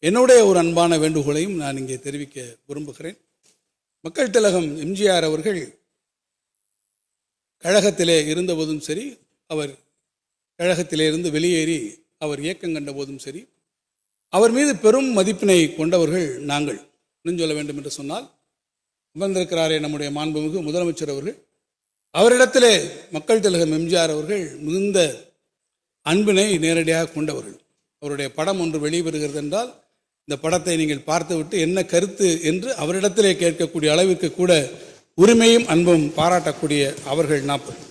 என்னுடைய ஒரு அன்பான வேண்டுகோளையும் நான் இங்கே தெரிவிக்க விரும்புகிறேன். மக்கள் திலகம் எம்ஜிஆர் அவர்கள் கழகத்திலே இருந்தபோதும் சரி, அவர் கழகத்திலே இருந்து வெளியேறி அவர் இயக்கம் கண்ட போதும் சரி, அவர் மீது பெரும் மதிப்பினை கொண்டவர்கள் நாங்கள். இன்னும் சொல்ல வேண்டும் என்று சொன்னால், அமர்ந்திருக்கிறாரே நம்முடைய மாண்புமிகு முதலமைச்சர் அவர்கள், அவரிடத்திலே மக்கள் திலகம் எம்ஜிஆர் அவர்கள் மிகுந்த அன்பினை நேரடியாக கொண்டவர்கள். அவருடைய படம் ஒன்று வெளிவருகிறது என்றால் இந்த படத்தை நீங்கள் பார்த்துவிட்டு என்ன கருத்து என்று அவரிடத்திலே கேட்கக்கூடிய அளவிற்கு கூட உரிமையும் அன்பும் பாராட்டக்கூடிய அவர்கள் 40.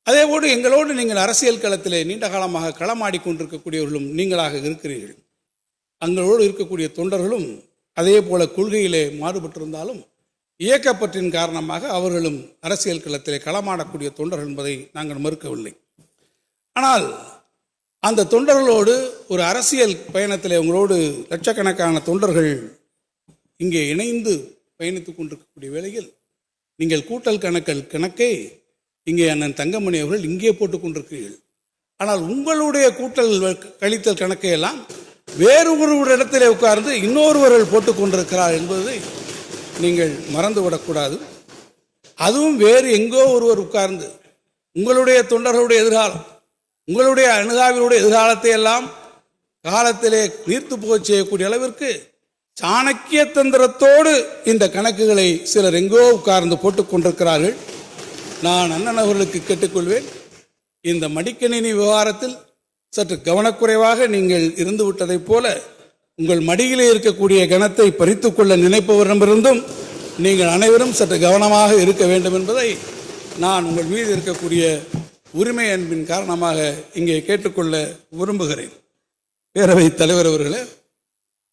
அதேபோடு எங்களோடு நீங்கள் அரசியல் களத்திலே நீண்ட காலமாக களமாடி கொண்டிருக்கக்கூடியவர்களும் நீங்களாக இருக்கிறீர்கள். அங்களோடு இருக்கக்கூடிய தொண்டர்களும் அதே போல கொள்கையிலே மாறுபட்டிருந்தாலும் இயக்கப்பற்றின் காரணமாக அவர்களும் அரசியல் களத்திலே களமாடக்கூடிய தொண்டர்கள் என்பதை நாங்கள் மறுக்கவில்லை. ஆனால் அந்த தொண்டர்களோடு ஒரு அரசியல் பயணத்தில் உங்களோடு லட்சக்கணக்கான தொண்டர்கள் இங்கே இணைந்து பயணித்துக் கொண்டிருக்கக்கூடிய வேளையில் நீங்கள் கூட்டல் கணக்கை இங்கே அண்ணன் தங்கமணி அவர்கள் இங்கே போட்டுக் கொண்டிருக்கிறீர்கள். ஆனால் உங்களுடைய கூட்டல் கழித்தல் கணக்கை எல்லாம் வேறு ஒரு இடத்திலே உட்கார்ந்து இன்னொருவர்கள் போட்டுக் கொண்டிருக்கிறார் என்பதை நீங்கள் மறந்துவிடக்கூடாது. அதுவும் வேறு எங்கோ ஒருவர் உட்கார்ந்து உங்களுடைய தொண்டர்களுடைய எதிர்காலம், உங்களுடைய அனுதாபிகளுடைய எதிர்காலத்தை எல்லாம் காலத்திலே நீர்த்து போகச் செய்யக்கூடிய அளவிற்கு சாணக்கிய தந்திரத்தோடு இந்த கணக்குகளை சிலர் எங்கோ உட்கார்ந்து போட்டுக் கொண்டிருக்கிறார்கள். நான் அண்ணன் அவர்களுக்கு கேட்டுக்கொள்வேன், இந்த மடிக்கணினி விவகாரத்தில் சற்று கவனக்குறைவாக நீங்கள் இருந்து விட்டதைப் போல உங்கள் மடியிலே இருக்கக்கூடிய கணத்தை பறித்து கொள்ள நினைப்பவரிடமிருந்தும் நீங்கள் அனைவரும் சற்று கவனமாக இருக்க வேண்டும் என்பதை நான் உங்கள் மீது இருக்கக்கூடிய உரிமை அன்பின் காரணமாக இங்கே கேட்டுக்கொள்ள விரும்புகிறேன். பேரவைத் தலைவர் அவர்களே,